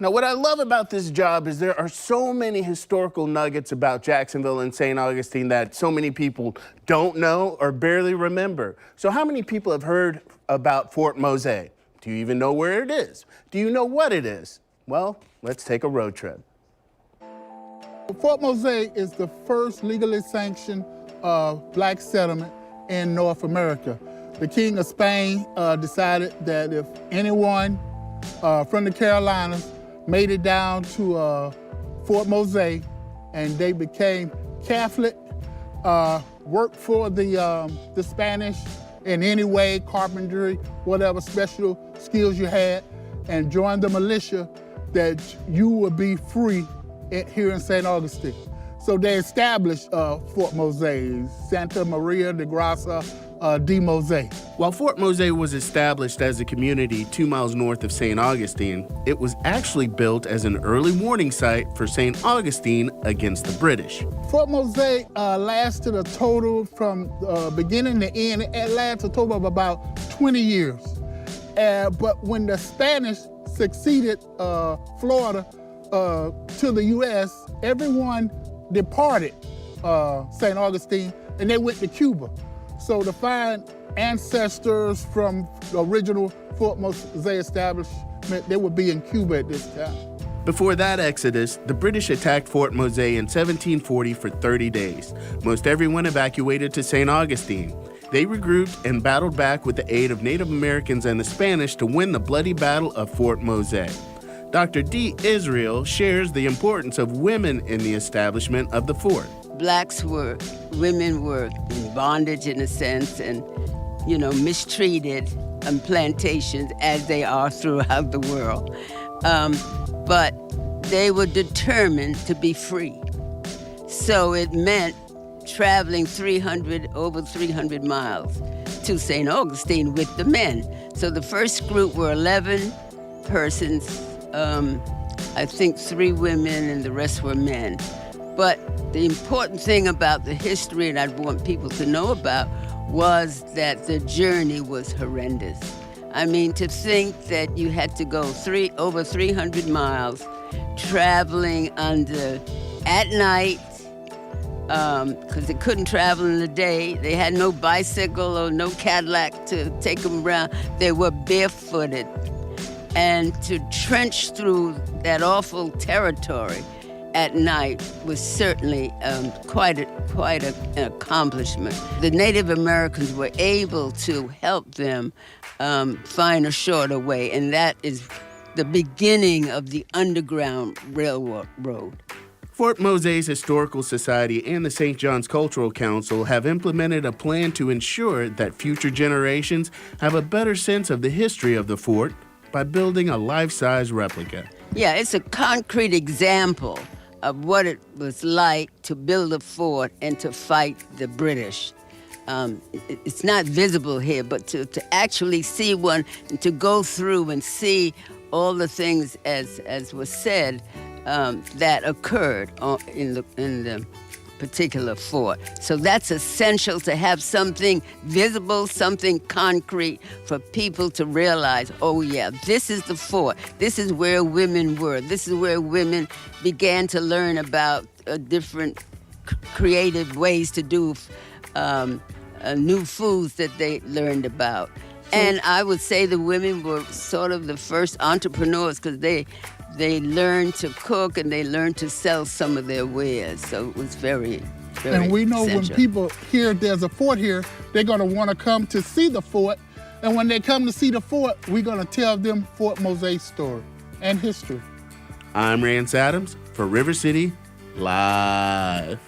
Now, what I love about this job is there are so many historical nuggets about Jacksonville and St. Augustine that so many people don't know or barely remember. So how many people have heard about Fort Mose? Do you even know where it is? Do you know what it is? Well, let's take a road trip. Fort Mose is the first legally sanctioned black settlement in North America. The King of Spain decided that if anyone from the Carolinas made it down to Fort Mose and they became Catholic, worked for the Spanish in any way, carpentry, whatever special skills you had, and joined the militia, that you would be free here in St. Augustine. So they established Fort Mose, Santa Maria de Gracia de Mose. While Fort Mose was established as a community 2 miles north of St. Augustine, it was actually built as an early warning site for St. Augustine against the British. Fort Mose lasted a total from beginning to end, it lasted a total of about 20 years. But when the Spanish succeeded Florida to the U.S., everyone departed St. Augustine and they went to Cuba. So to find ancestors from the original Fort Mose establishment, they would be in Cuba at this time. Before that exodus, the British attacked Fort Mose in 1740 for 30 days. Most everyone evacuated to St. Augustine. They regrouped and battled back with the aid of Native Americans and the Spanish to win the bloody Battle of Fort Mose. Dr. D. Israel shares the importance of women in the establishment of the fort. Women were in bondage in a sense and, mistreated on plantations as they are throughout the world. But they were determined to be free. So it meant traveling over 300 miles to St. Augustine with the men. So the first group were 11 persons, I think 3 women and the rest were men. But the important thing about the history, and I'd want people to know about, was that the journey was horrendous. I mean, to think that you had to go over 300 miles, traveling at night, because they couldn't travel in the day. They had no bicycle or no Cadillac to take them around. They were barefooted. And to trench through that awful territory at night was certainly quite an accomplishment. The Native Americans were able to help them find a shorter way, and that is the beginning of the Underground Railroad. Fort Mose's Historical Society and the St. John's Cultural Council have implemented a plan to ensure that future generations have a better sense of the history of the fort by building a life-size replica. Yeah, it's a concrete example of what it was like to build a fort and to fight the British. It's not visible here, but to actually see one, and to go through and see all the things, as was said, that occurred in the particular fort. So that's essential, to have something visible, something concrete for people to realize, oh yeah, this is the fort. This is where women were. This is where women began to learn about different creative ways to do new foods that they learned about. And I would say the women were sort of the first entrepreneurs, because they learned to cook and they learned to sell some of their wares. So it was very, very And we know essential. when people hear there's a fort here, they're gonna wanna come to see the fort. And when they come to see the fort, we're gonna tell them Fort Mose's story and history. I'm Rance Adams for River City Live.